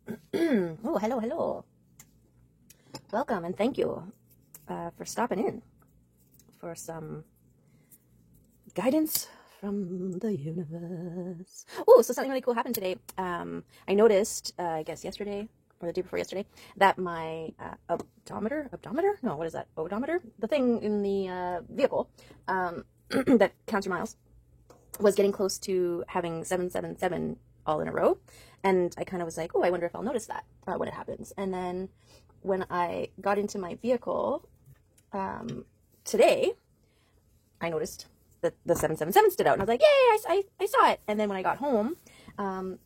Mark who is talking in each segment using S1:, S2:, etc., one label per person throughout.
S1: Oh, hello, hello. Welcome and thank you for stopping in for some guidance from the universe. Oh, so something really cool happened today. I noticed, I guess yesterday or the day before yesterday, that my odometer? No, what is that? Odometer? The thing in the vehicle that counts your miles was getting close to having 777 all in a row. And I kind of was like, oh, I wonder if I'll notice that when it happens. And then when I got into my vehicle today, I noticed that the 777 stood out. And I was like, yay, I saw it. And then when I got home,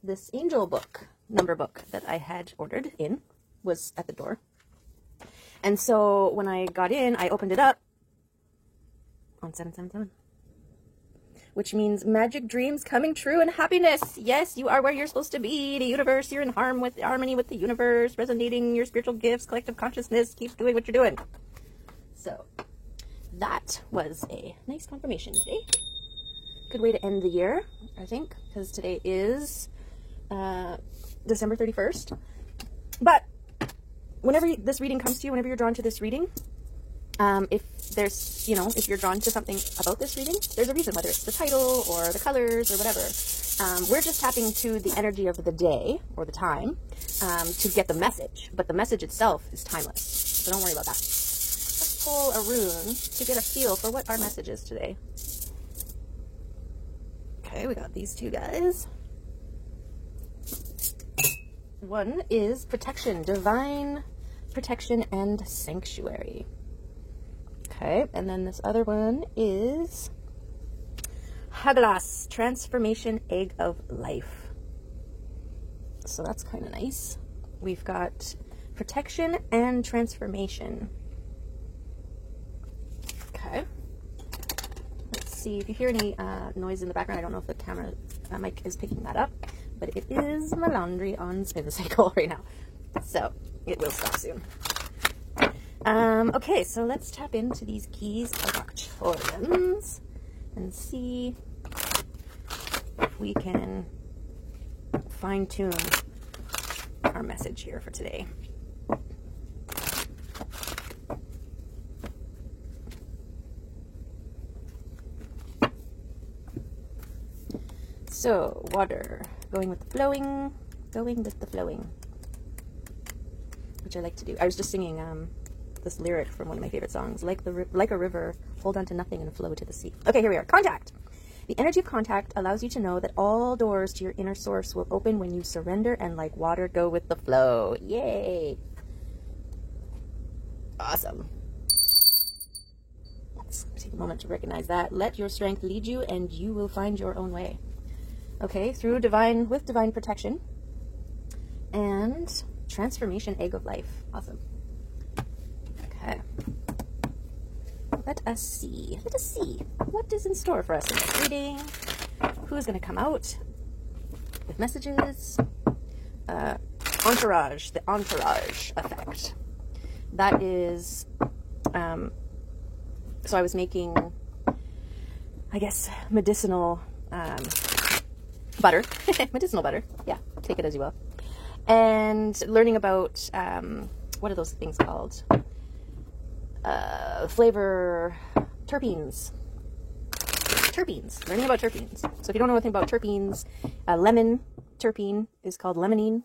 S1: this angel book, number book that I had ordered in was at the door. And so when I got in, I opened it up on 777. Which means magic dreams coming true and happiness. Yes, you are where you're supposed to be. The universe, you're in harmony with the universe, resonating your spiritual gifts, collective consciousness. Keep doing what you're doing. So that was a nice confirmation today. Good way to end the year, I think, because today is December 31st. But whenever this reading comes to you, whenever you're drawn to this reading, if there's, if you're drawn to something about this reading, there's a reason, whether it's the title or the colors or whatever. We're just tapping to the energy of the day or the time to get the message, but the message itself is timeless. So don't worry about that. Let's pull a rune to get a feel for what our message is today. Okay, we got these two guys. One is protection, divine protection and sanctuary. Okay, and then this other one is Haglas, transformation egg of life. So that's kind of nice. We've got protection and transformation. Okay. Let's see if you hear any noise in the background. I don't know if the camera mic is picking that up, but it is my laundry on spin cycle right now. So it will stop soon. Okay, so let's tap into these keys of Arcturians and see if we can fine-tune our message here for today. So, water, going with the flowing, which I like to do. I was just singing this lyric from one of my favorite songs, like a river, hold on to nothing and flow to the sea. Okay, here we are. Contact. The energy of contact allows you to know that all doors to your inner source will open when you surrender and, like water, go with the flow. Yay! Awesome. Let's take a moment to recognize that. Let your strength lead you, and you will find your own way. Okay, with divine protection and transformation egg of life. Awesome. Okay. Let us see what is in store for us in this reading. Who's going to come out with messages? Entourage, the entourage effect. That is, so I was making, I guess, medicinal butter. Medicinal butter. Yeah, take it as you will. And learning about, what are those things called? Flavor terpenes. Learning about terpenes. So if you don't know anything about terpenes, lemon terpene is called limonene,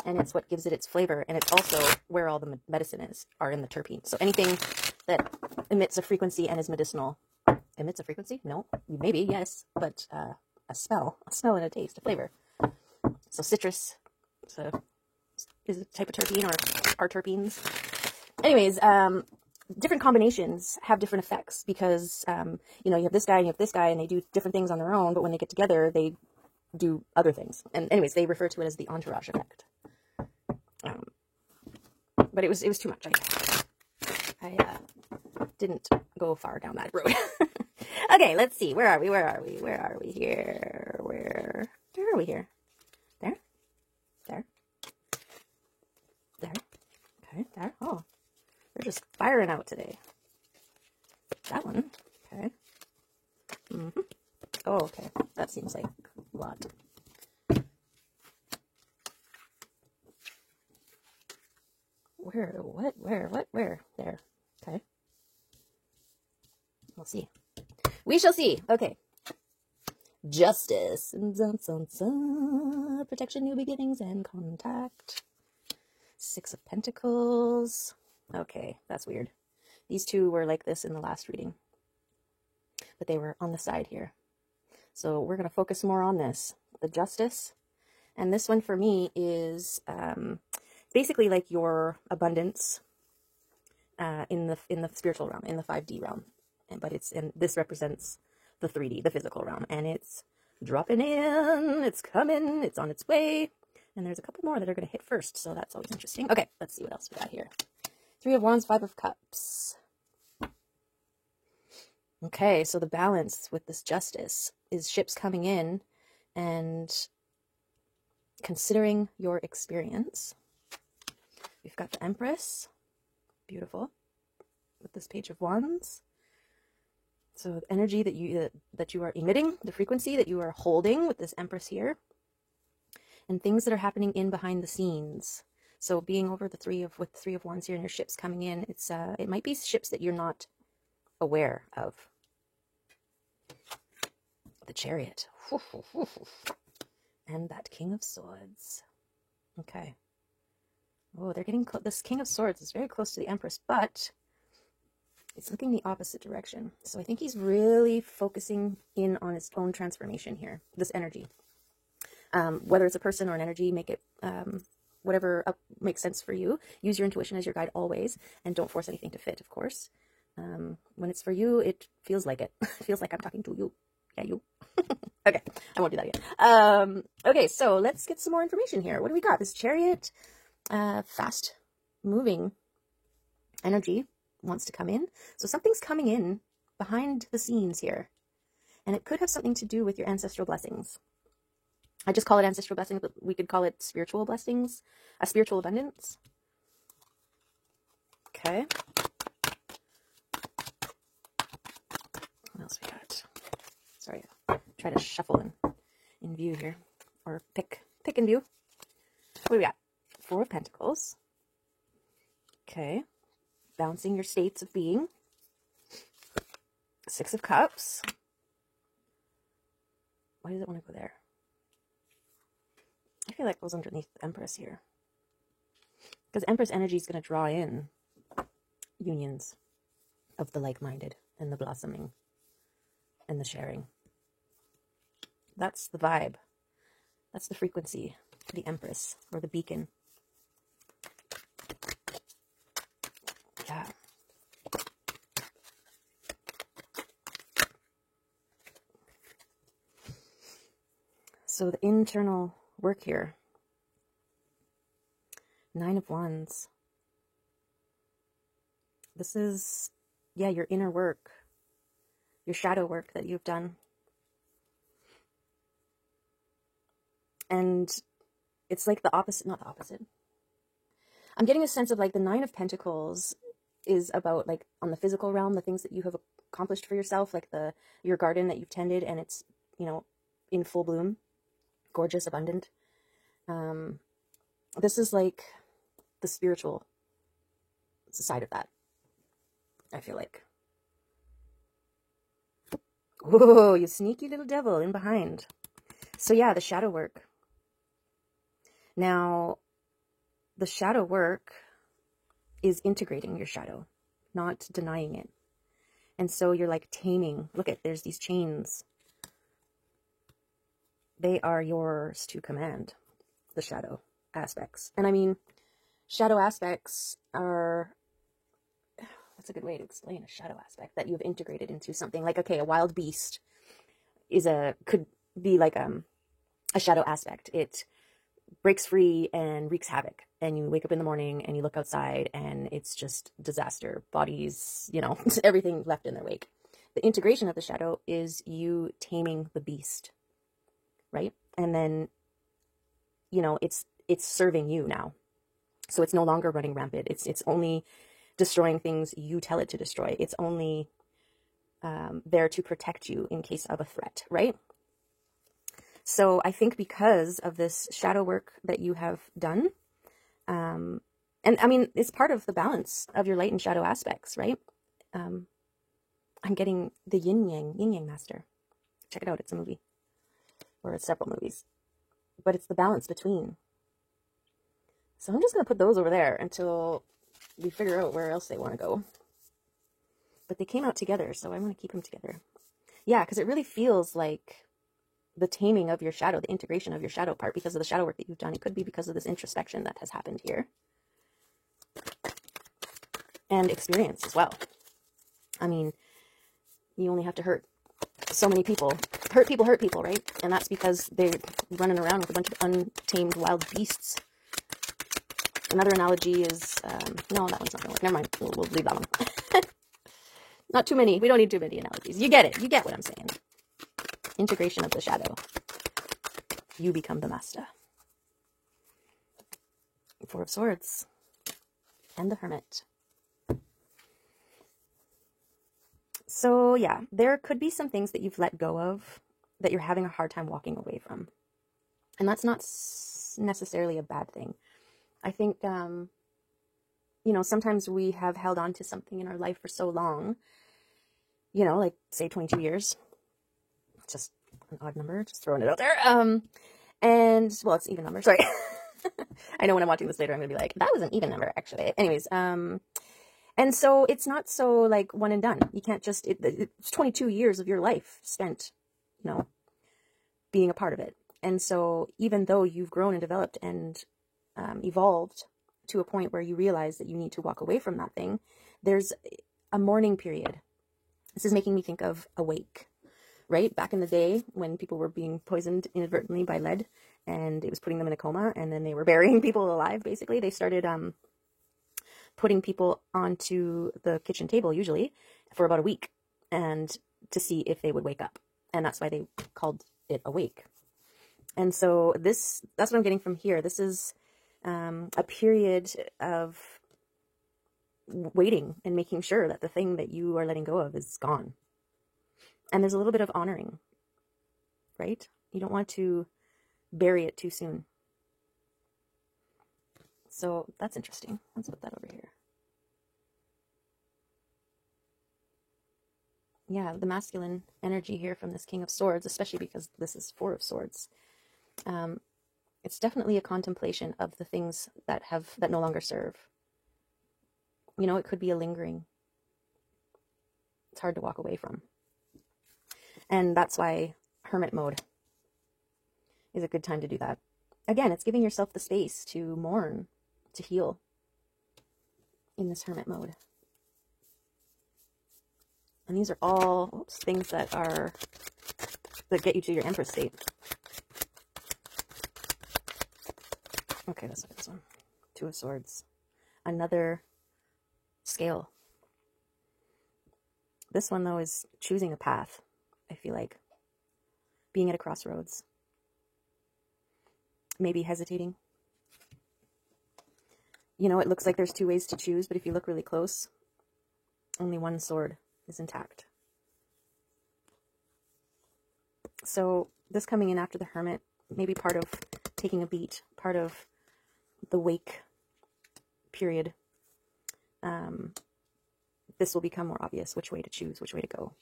S1: and it's what gives it its flavor, and it's also where all the medicine are in the terpenes. So anything that emits a frequency and is medicinal. Emits a frequency? No. Maybe, yes. But a smell and a taste, a flavor. So citrus is a type of terpene, or are terpenes. Anyways, different combinations have different effects because, you have this guy and you have this guy, and they do different things on their own, but when they get together, they do other things. And anyways, they refer to it as the entourage effect. But it was too much. I didn't go far down that road. Okay, let's see. Where are we here? Where are we here? There? Okay, there. Oh, they're just firing out today. That one. Okay. Oh, okay. That seems like a lot. Where? What? Where? What? Where? There. Okay. We'll see. We shall see. Okay. Justice. Protection, new beginnings, and contact. Six of Pentacles. Okay, that's weird. These two were like this in the last reading, but they were on the side here. So we're going to focus more on this, the Justice. And this one for me is basically like your abundance in the spiritual realm, in the 5D realm. But this represents the 3D, the physical realm, and it's dropping in, it's coming, it's on its way. And there's a couple more that are going to hit first, so that's always interesting. Okay, let's see what else we got here. 3 of Wands, 5 of Cups. Okay, so the balance with this Justice is ships coming in and considering your experience. We've got the Empress. Beautiful. With this Page of Wands. So the energy that you are emitting, the frequency that you are holding with this Empress here. And things that are happening in behind the scenes. So being over with the 3 of Wands here and your ships coming in, it might be ships that you're not aware of. The Chariot. And that King of Swords. Okay. Oh, they're getting this King of Swords is very close to the Empress, but it's looking the opposite direction. So I think he's really focusing in on his own transformation here, this energy. Whether it's a person or an energy, make it whatever makes sense for you. Use your intuition as your guide always, and don't force anything to fit, of course. When it's for you, it feels like it. It feels like I'm talking to you. Yeah, you. Okay, I won't do that again. Okay, so let's get some more information here. What do we got? This Chariot, fast moving energy wants to come in. So something's coming in behind the scenes here. And it could have something to do with your ancestral blessings. I just call it ancestral blessings, but we could call it spiritual blessings, a spiritual abundance. Okay. What else we got? Sorry, try to shuffle in view here, or pick in view. What do we got? 4 of Pentacles. Okay. Balancing your states of being. 6 of Cups. Why does it want to go there? I feel like it goes underneath the Empress here. Because Empress energy is going to draw in unions of the like-minded and the blossoming and the sharing. That's the vibe. That's the frequency. The Empress, or the beacon. Yeah. So the internal work here. 9 of Wands. This is, yeah, your inner work. Your shadow work that you've done. And it's like the opposite, not the opposite. I'm getting a sense of like the 9 of Pentacles is about like on the physical realm, the things that you have accomplished for yourself, like your garden that you've tended and it's, you know, in full bloom, gorgeous, abundant. This is like the spiritual side of that, I feel like. Whoa, you sneaky little devil in behind. So yeah, the shadow work. Now, the shadow work is integrating your shadow, not denying it. And so you're like taming. Look at, there's these chains. They are yours to command, the shadow aspects. And I mean, shadow aspects are, that's a good way to explain a shadow aspect that you've integrated into something. Like, okay, a wild beast could be like a shadow aspect. It breaks free and wreaks havoc, and you wake up in the morning and you look outside and it's just disaster, bodies, you know, everything left in their wake. The integration of the shadow is you taming the beast, right? And then, you know, it's serving you now, so it's no longer running rampant. It's only destroying things you tell it to destroy. It's only there to protect you in case of a threat, right? So I think because of this shadow work that you have done, And I mean, it's part of the balance of your light and shadow aspects, right? I'm getting the yin yang master. Check it out. It's a movie, or it's several movies, but it's the balance between. So I'm just going to put those over there until we figure out where else they want to go. But they came out together, so I want to keep them together. Yeah, because it really feels like the taming of your shadow, the integration of your shadow part, because of the shadow work that you've done. It could be because of this introspection that has happened here. And experience as well. I mean, you only have to hurt so many people. Hurt people, right? And that's because they're running around with a bunch of untamed wild beasts. Another analogy is, no, that one's not going to work. Never mind. We'll leave that one. Not too many. We don't need too many analogies. You get it. You get what I'm saying. Integration of the shadow. You become the master. Four of Swords. And the Hermit. So, yeah, there could be some things that you've let go of that you're having a hard time walking away from. And that's not necessarily a bad thing. I think, you know, sometimes we have held on to something in our life for so long, you know, like, say, 22 years. It's just an odd number, just throwing it out there. And, well, it's an even number, sorry. I know when I'm watching this later, I'm going to be like, that was an even number, actually. Anyways, and so it's not so like one and done. You can't just, it's 22 years of your life spent, you know, being a part of it. And so even though you've grown and developed and evolved to a point where you realize that you need to walk away from that thing, there's a mourning period. This is making me think of Awake, right? Back in the day when people were being poisoned inadvertently by lead and it was putting them in a coma and then they were burying people alive, basically. They started putting people onto the kitchen table, usually, for about a week, and to see if they would wake up. And that's why they called it Awake. And so that's what I'm getting from here. This is a period of waiting and making sure that the thing that you are letting go of is gone. And there's a little bit of honoring, right? You don't want to bury it too soon. So that's interesting. Let's put that over here. Yeah, the masculine energy here from this King of Swords, especially because this is Four of Swords. It's definitely a contemplation of the things that no longer serve. You know, it could be a lingering. It's hard to walk away from. And that's why hermit mode is a good time to do that. Again, it's giving yourself the space to mourn, to heal in this hermit mode. And these are all things that get you to your Empress state. Okay, let's look at this one. Two of Swords. Another scale. This one, though, is choosing a path, I feel like. Being at a crossroads. Maybe hesitating. You know, it looks like there's two ways to choose, but if you look really close, only one sword is intact. So this coming in after the Hermit, maybe part of taking a beat, part of the wake period. This will become more obvious which way to choose, which way to go.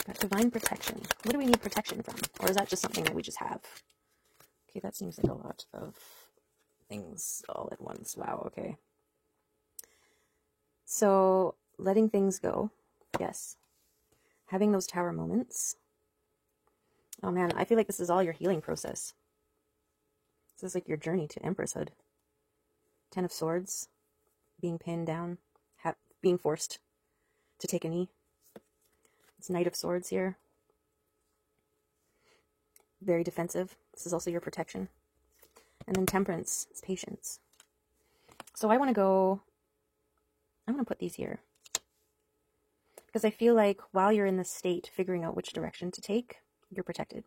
S1: Got divine protection. What do we need protection from? Or is that just something that we just have? Okay, that seems like a lot of things all at once. Wow, okay. So, letting things go. Yes. Having those tower moments. Oh man, I feel like this is all your healing process. This is like your journey to Empresshood. Ten of Swords. Being pinned down. Being forced to take a knee. It's Knight of Swords here. Very defensive. This is also your protection. And then Temperance is patience. So I'm going to put these here. Because I feel like while you're in this state, figuring out which direction to take, you're protected.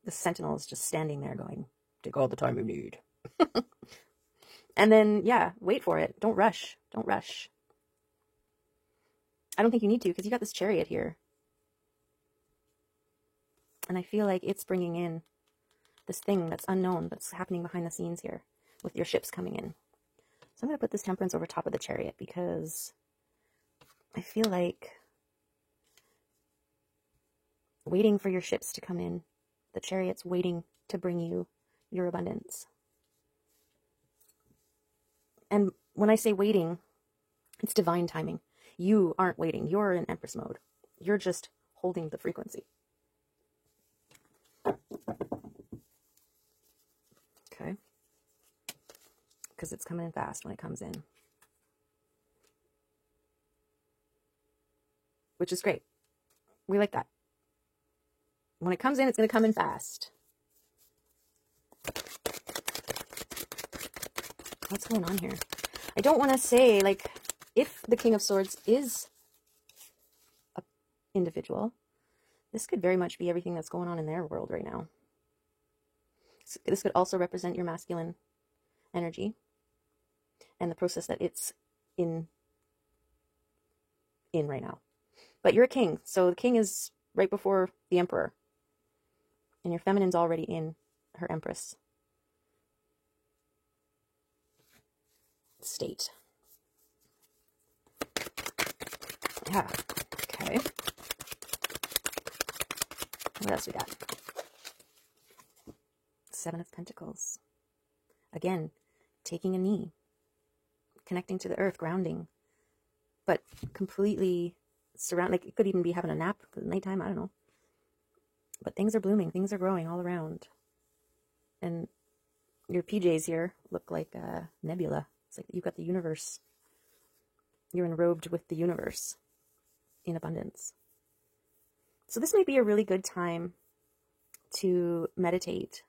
S1: The Sentinel is just standing there going, take all the time you need. And then, yeah, wait for it. Don't rush. Don't rush. I don't think you need to, because you got this Chariot here. And I feel like it's bringing in this thing that's unknown, that's happening behind the scenes here with your ships coming in. So I'm going to put this Temperance over top of the Chariot because I feel like waiting for your ships to come in, the Chariot's waiting to bring you your abundance. And when I say waiting, it's divine timing. You aren't waiting. You're in Empress mode. You're just holding the frequency. Okay. Because it's coming in fast when it comes in. Which is great. We like that. When it comes in, it's going to come in fast. What's going on here? I don't want to say, like, if the King of Swords is an individual, this could very much be everything that's going on in their world right now. This could also represent your masculine energy and the process that it's in right now. But you're a king, so the king is right before the emperor. And your feminine's already in her empress state. Yeah. Okay. What else we got? Seven of Pentacles. Again, taking a knee. Connecting to the earth, grounding. But completely surround, like it could even be having a nap at nighttime, I don't know. But things are blooming, things are growing all around. And your PJs here look like a nebula. It's like you've got the universe. You're enrobed with the universe in abundance. So this may be a really good time to meditate,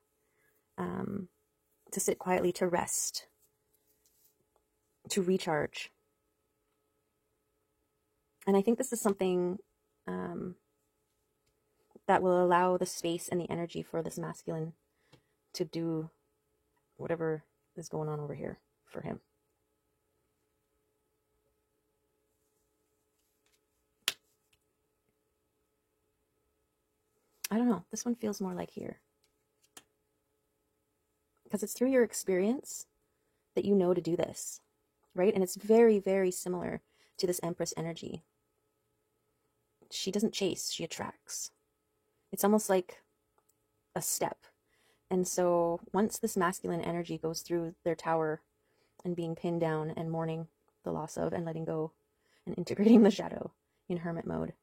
S1: to sit quietly, to rest, to recharge. And I think this is something that will allow the space and the energy for this masculine to do whatever is going on over here for him. I don't know. This one feels more like here. Because it's through your experience that you know to do this, right? And it's very, very similar to this Empress energy. She doesn't chase, she attracts. It's almost like a step. And so once this masculine energy goes through their tower and being pinned down and mourning the loss of and letting go and integrating the shadow in hermit mode,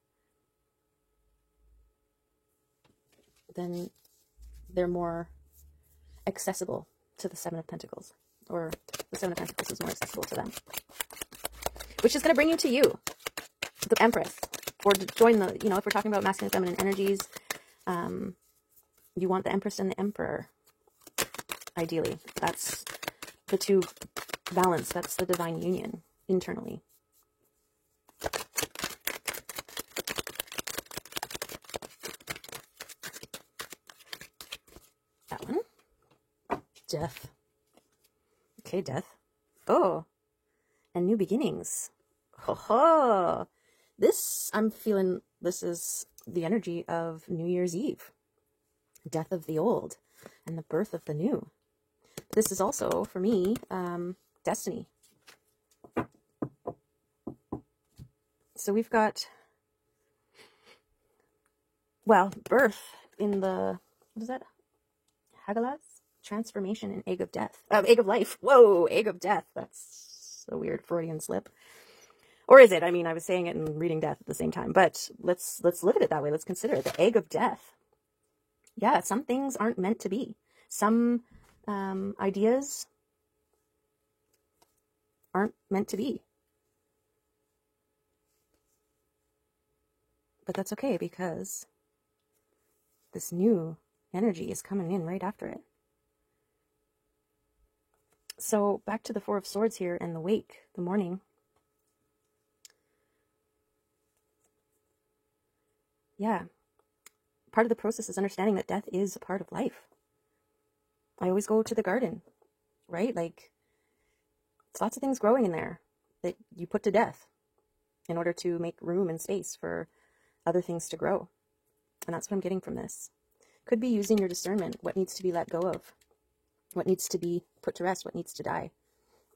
S1: then they're more accessible to the Seven of Pentacles, or the Seven of Pentacles is more accessible to them, which is going to bring you to you, the Empress, or to join the, you know, if we're talking about masculine and feminine energies, you want the Empress and the Emperor, ideally. That's the two balance, that's the divine union internally. That one. Death. Okay, death. Oh, and new beginnings. Ho ho! This, I'm feeling, this is the energy of New Year's Eve. Death of the old and the birth of the new. This is also, for me, destiny. So we've got, well, birth in the, what is that? Hagalaz? Transformation in Egg of Death. Egg of Life. Whoa, Egg of Death. That's a weird Freudian slip. Or is it? I mean, I was saying it and reading death at the same time. But let's look at it that way. Let's consider it the Egg of Death. Yeah, some things aren't meant to be. Some ideas aren't meant to be. But that's okay, because this new energy is coming in right after it. So back to the Four of Swords here and the wake, the morning. Yeah. Part of the process is understanding that death is a part of life. I always go to the garden, right? Like, it's lots of things growing in there that you put to death in order to make room and space for other things to grow. And that's what I'm getting from this. Could be using your discernment, what needs to be let go of, what needs to be put to rest, what needs to die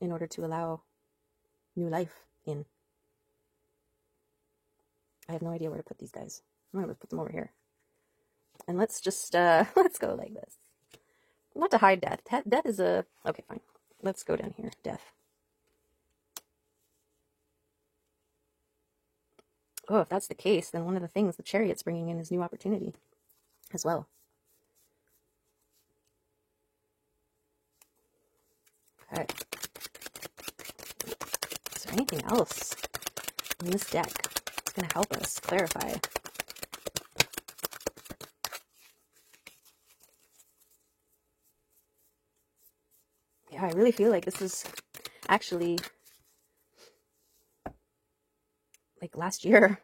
S1: in order to allow new life in. I have no idea where to put these guys. I'm going to put them over here. And let's just, let's go like this. Not to hide death. Death is a, okay, fine. Let's go down here. Death. Oh, if that's the case, then one of the things the Chariot's bringing in is new opportunity as well. Okay. Is there anything else in this deck that's going to help us clarify? Yeah, I really feel like this is actually like last year,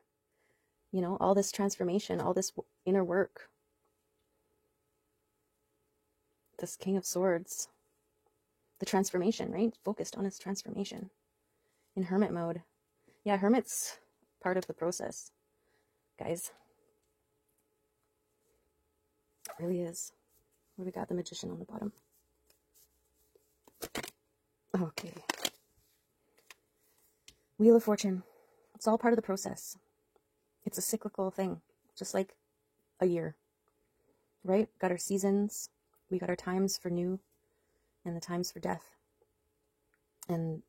S1: you know, all this transformation, all this inner work. This King of Swords, the transformation, right? Focused on his transformation in hermit mode. Yeah, hermit's part of the process, guys. It really is. What do we got? The Magician on the bottom. Okay. Wheel of Fortune. It's all part of the process. It's a cyclical thing, just like a year, right? Got our seasons. We got our times for new and the times for death and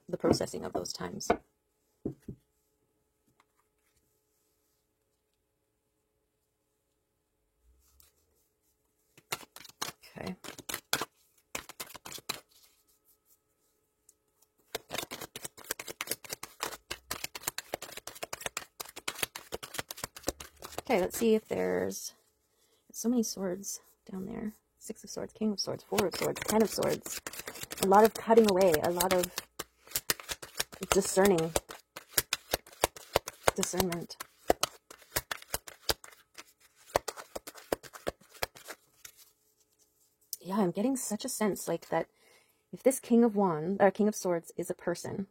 S1: the processing of those times. Okay. Okay, let's see if there's so many swords down there. 6 of Swords, King of Swords, 4 of Swords, 10 of Swords. A lot of cutting away, a lot of discernment. Yeah, I'm getting such a sense like that if this King of Wands, or King of Swords is a person,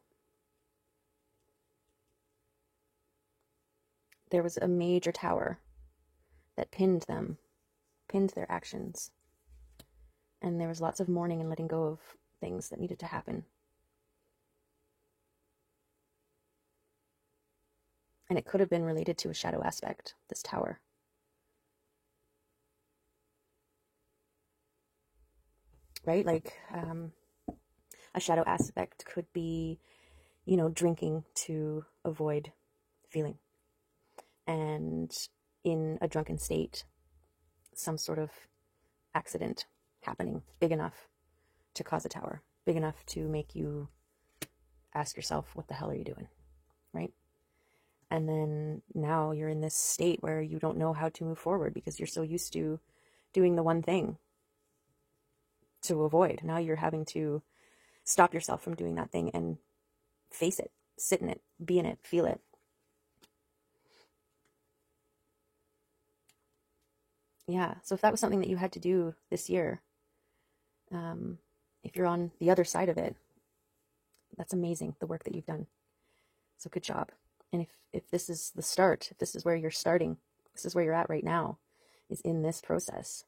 S1: there was a major tower that pinned them, pinned their actions. And there was lots of mourning and letting go of things that needed to happen. And it could have been related to a shadow aspect, this tower. Right? Like a shadow aspect could be, you know, drinking to avoid feeling. And in a drunken state, some sort of accident happening big enough to cause a tower, big enough to make you ask yourself, what the hell are you doing? Right? And then now you're in this state where you don't know how to move forward because you're so used to doing the one thing to avoid. Now you're having to stop yourself from doing that thing and face it, sit in it, be in it, feel it. Yeah, so if that was something that you had to do this year, if you're on the other side of it, that's amazing, the work that you've done. So good job. And if this is the start, if this is where you're starting, this is where you're at right now, is in this process,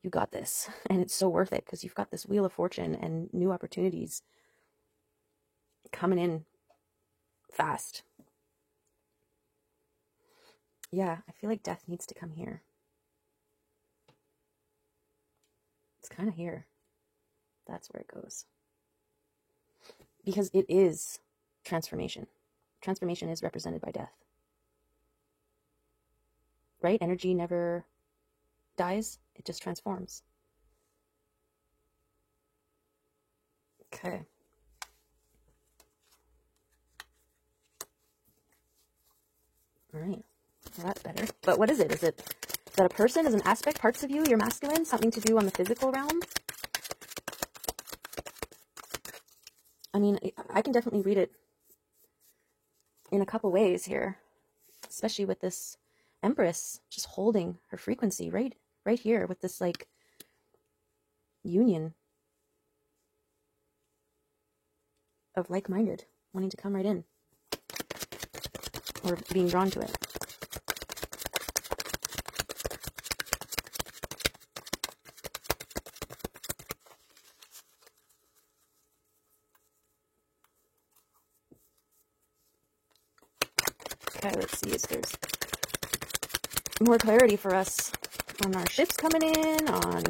S1: you got this. And it's so worth it because you've got this Wheel of Fortune and new opportunities coming in fast. Yeah, I feel like death needs to come here. It's kind of here. That's where it goes. Because it is transformation. Transformation is represented by death. Right? Energy never dies. It just transforms. Okay. All right. Well, that's better. But what is it? Is that a person? Is an aspect? Parts of you? Your masculine? Something to do on the physical realm? I mean, I can definitely read it in a couple ways here, especially with this Empress just holding her frequency right here with this like union of like-minded wanting to come right in or being drawn to it. Okay, let's see if there's more clarity for us on our ships coming in, on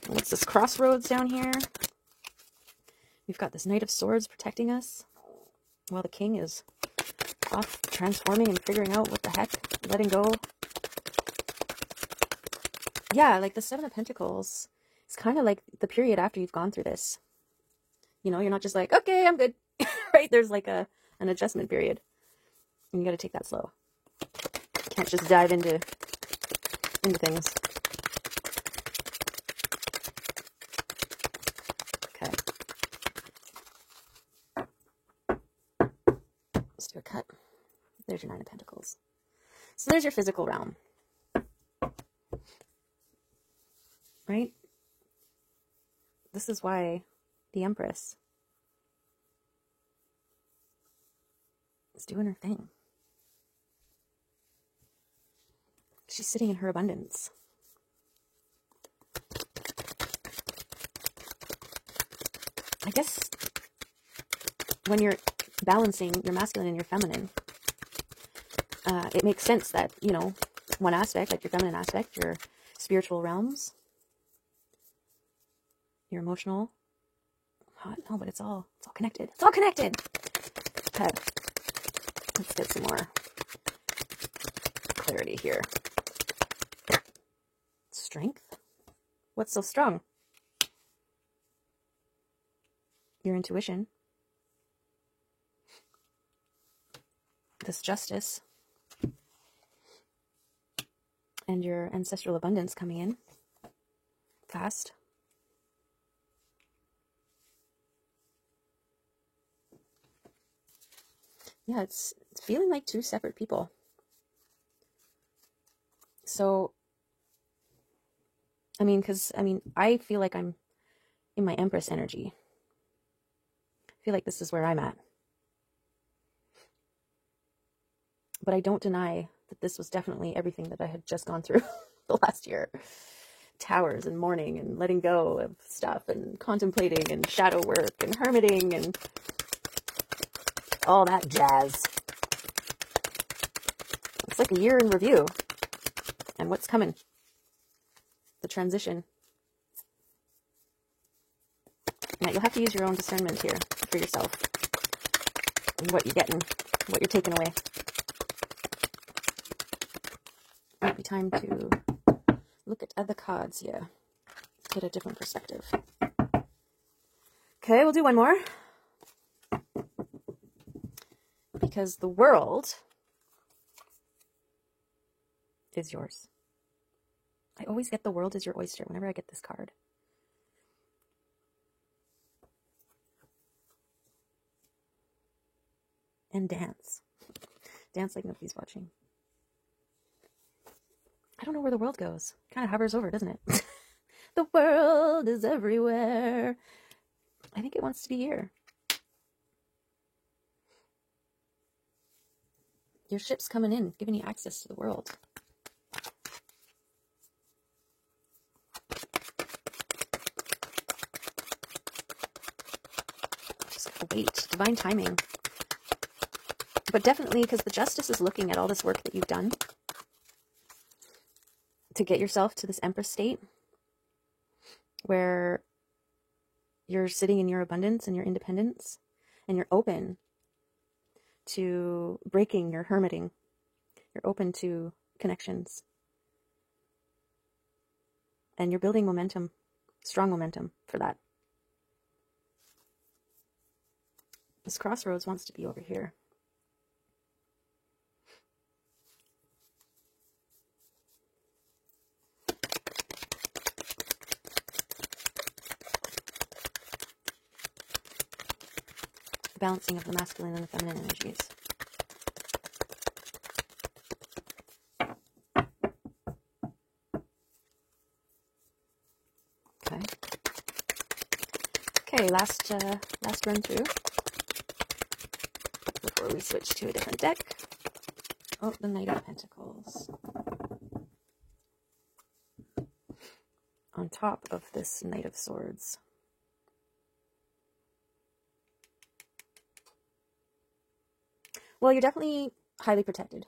S1: what's this crossroads down here. We've got this Knight of Swords protecting us while the King is off transforming and figuring out what the heck, letting go. Yeah, like the Seven of Pentacles, it's kind of like the period after you've gone through this. You know, you're not just like, okay, I'm good, right? There's like an adjustment period. And you got to take that slow. Can't just dive into things. Okay. Let's do a cut. There's your Nine of Pentacles. So there's your physical realm. Right? This is why the Empress is doing her thing. She's sitting in her abundance. I guess when you're balancing your masculine and your feminine, it makes sense that, you know, one aspect, like your feminine aspect, your spiritual realms, your emotional. Oh, no, but it's all connected. It's all connected. Okay. Let's get some more clarity here. Strength? What's so strong? Your intuition. This justice. And your ancestral abundance coming in fast. Yeah, it's feeling like two separate people. So, I mean, I feel like I'm in my Empress energy. I feel like this is where I'm at. But I don't deny that this was definitely everything that I had just gone through the last year. Towers and mourning and letting go of stuff and contemplating and shadow work and hermiting and all that jazz. It's like a year in review. And what's coming? The transition. Now, you'll have to use your own discernment here for yourself. And what you're getting, what you're taking away. Might be time to look at other cards here. Get a different perspective. Okay, we'll do one more. Because the world is yours. I always get the world is your oyster whenever I get this card. And dance. Dance like nobody's watching. I don't know where the world goes. It kind of hovers over, doesn't it? The world is everywhere. I think it wants to be here. Your ship's coming in, giving you access to the world. Just gotta wait. Divine timing. But definitely, because the Justice is looking at all this work that you've done to get yourself to this Empress state where you're sitting in your abundance and your independence and you're open to breaking your hermiting. You're open to connections. And you're building momentum, strong momentum for that. This crossroads wants to be over here. Balancing of the masculine and the feminine energies. Okay. Okay, last run through before we switch to a different deck. Oh, the Knight of Pentacles. On top of this Knight of Swords. Well, you're definitely highly protected.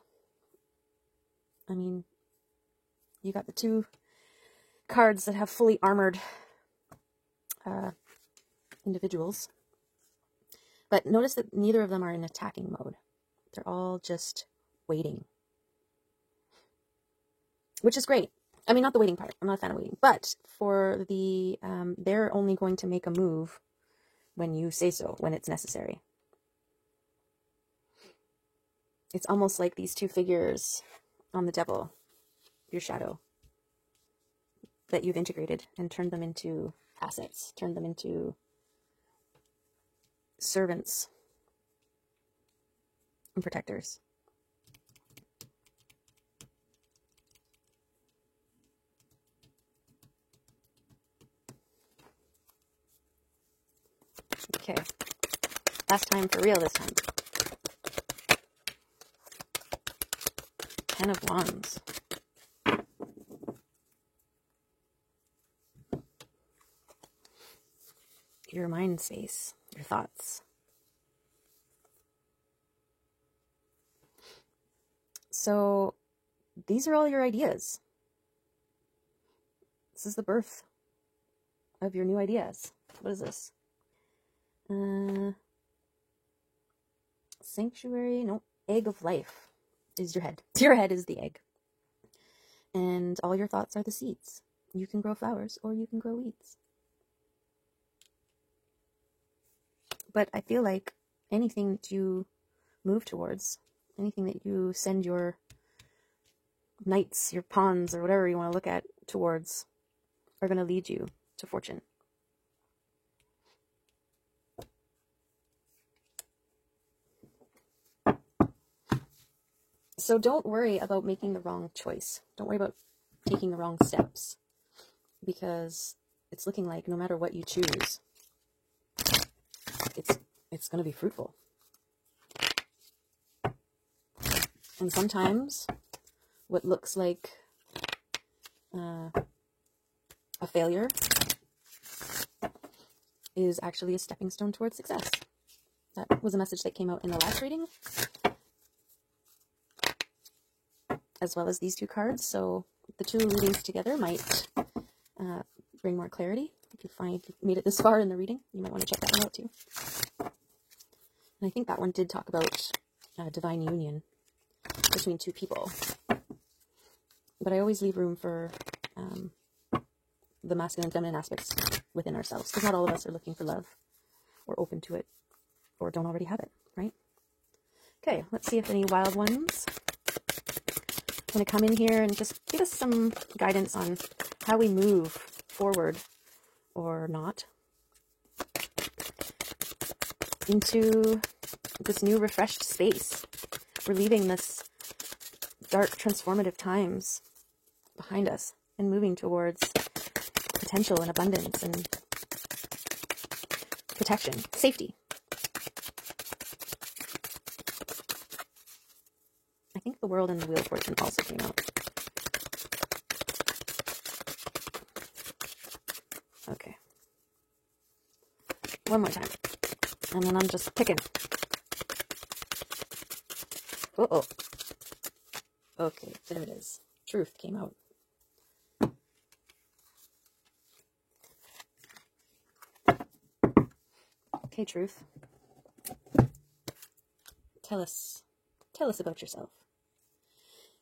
S1: I mean, you got the 2 cards that have fully armored individuals. But notice that neither of them are in attacking mode. They're all just waiting. Which is great. I mean, not the waiting part. I'm not a fan of waiting. But for the, they're only going to make a move when you say so, when it's necessary. It's almost like these 2 figures on the devil, your shadow, that you've integrated and turned them into assets, turned them into servants and protectors. Okay, last time for real this time. 10 of Wands. Your mind space, your thoughts. So these are all your ideas. This is the birth of your new ideas. What is this? Sanctuary, no, egg of life is your head. Your head is the egg. And all your thoughts are the seeds. You can grow flowers or you can grow weeds. But I feel like anything that you move towards, anything that you send your knights, your pawns, or whatever you want to look at towards, are going to lead you to fortune. So don't worry about making the wrong choice. Don't worry about taking the wrong steps, because it's looking like no matter what you choose, it's going to be fruitful. And sometimes what looks like a failure is actually a stepping stone towards success. That was a message that came out in the last reading, as well as these 2 cards. So the 2 readings together might bring more clarity. If you made it this far in the reading, you might want to check that one out too. And I think that one did talk about divine union between 2 people. But I always leave room for the masculine and feminine aspects within ourselves, because not all of us are looking for love or open to it or don't already have it, right? Okay, let's see if any wild ones want to come in here and just give us some guidance on how we move forward or not into this new refreshed space. We're leaving this dark transformative times behind us and moving towards potential and abundance and protection, safety. I think the World and the Wheel of Fortune also came out. Okay. One more time. And then I'm just picking. Uh-oh. Okay, there it is. Truth came out. Okay, Truth. Tell us about yourself.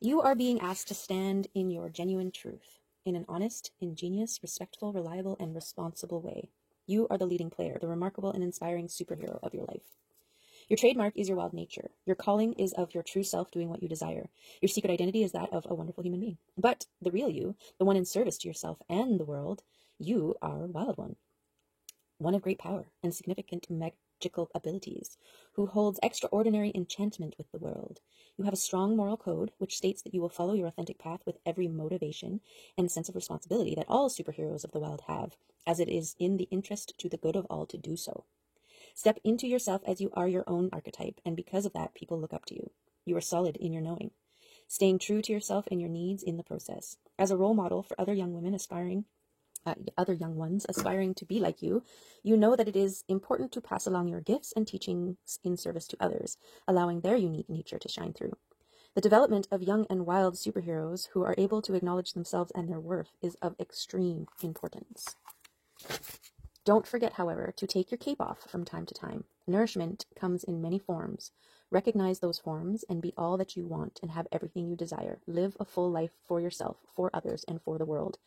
S1: You are being asked to stand in your genuine truth, in an honest, ingenious, respectful, reliable, and responsible way. You are the leading player, the remarkable and inspiring superhero of your life. Your trademark is your wild nature. Your calling is of your true self doing what you desire. Your secret identity is that of a wonderful human being. But the real you, the one in service to yourself and the world, you are a wild one. One of great power and significant magical abilities, who holds extraordinary enchantment with the world. You have a strong moral code, which states that you will follow your authentic path with every motivation and sense of responsibility that all superheroes of the wild have, as it is in the interest to the good of all to do so. Step into yourself as you are your own archetype, and because of that, people look up to you. You are solid in your knowing, staying true to yourself and your needs in the process. As a role model for other young women other young ones aspiring to be like you, you know that it is important to pass along your gifts and teachings in service to others, allowing their unique nature to shine through. The development of young and wild superheroes who are able to acknowledge themselves and their worth is of extreme importance. Don't forget, however, to take your cape off from time to time. Nourishment comes in many forms. Recognize those forms and be all that you want and have everything you desire. Live a full life for yourself, for others, and for the world.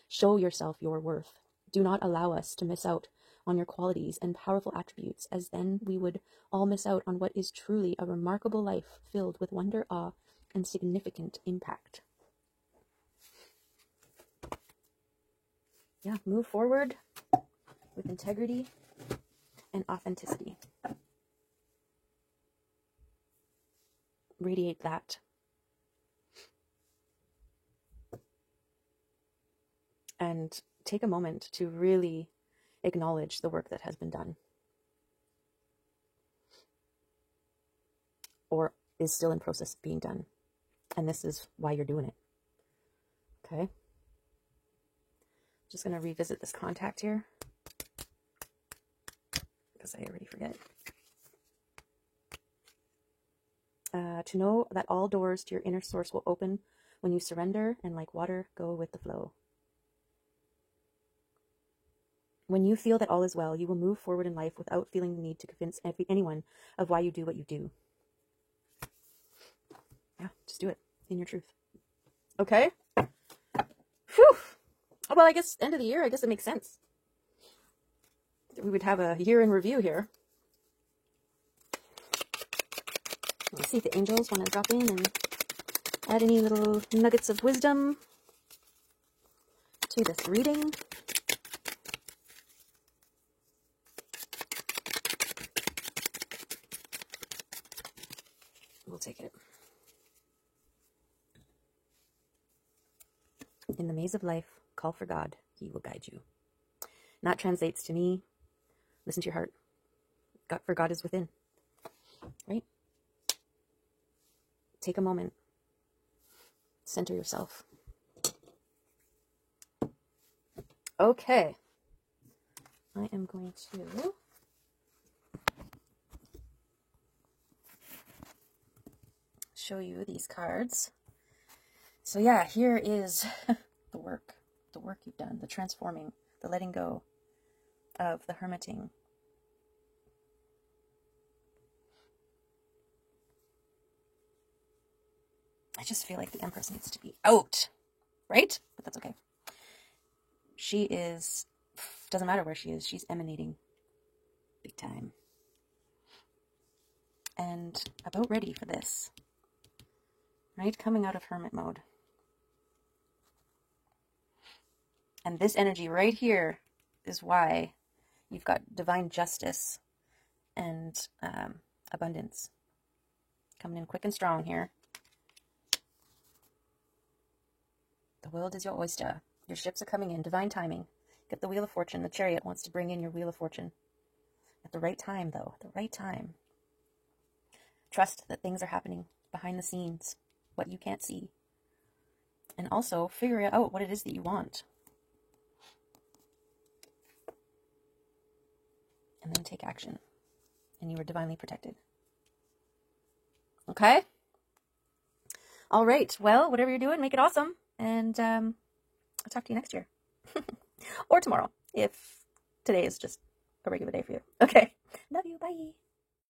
S1: Show yourself your worth. Do not allow us to miss out on your qualities and powerful attributes, as then we would all miss out on what is truly a remarkable life filled with wonder, awe, and significant impact. Yeah, move forward with integrity and authenticity. Radiate that. And take a moment to really acknowledge the work that has been done, or is still in process of being done. And this is why you're doing it. Okay? Just going to revisit this contact here, because I already forget. To know that all doors to your inner source will open when you surrender and, like water, go with the flow. When you feel that all is well, you will move forward in life without feeling the need to convince anyone of why you do what you do. Yeah, just do it in your truth. Okay? Whew. Well, I guess end of the year, I guess it makes sense. We would have a year in review here. Let's see if the angels want to drop in and add any little nuggets of wisdom to this reading. We'll take it. In the maze of life, call for God. He will guide you. And that translates to me, listen to your heart. For God is within. Right? Take a moment. Center yourself. Okay. I am going to show you these cards. So yeah, here is the work you've done, the transforming, the letting go of the hermiting. I just feel like the Empress needs to be out, right? But that's okay. She is, doesn't matter where she is, she's emanating big time. And about ready for this, right? Coming out of hermit mode. And this energy right here is why you've got divine justice and abundance coming in quick and strong here. The world is your oyster. Your ships are coming in. Divine timing. Get the Wheel of Fortune. The Chariot wants to bring in your Wheel of Fortune. At the right time, though. At the right time. Trust that things are happening behind the scenes. What you can't see. And also, figure out what it is that you want. And then take action. And you are divinely protected. Okay? All right. Well, whatever you're doing, make it awesome. And I'll talk to you next year. Or tomorrow, if today is just a regular day for you. Okay.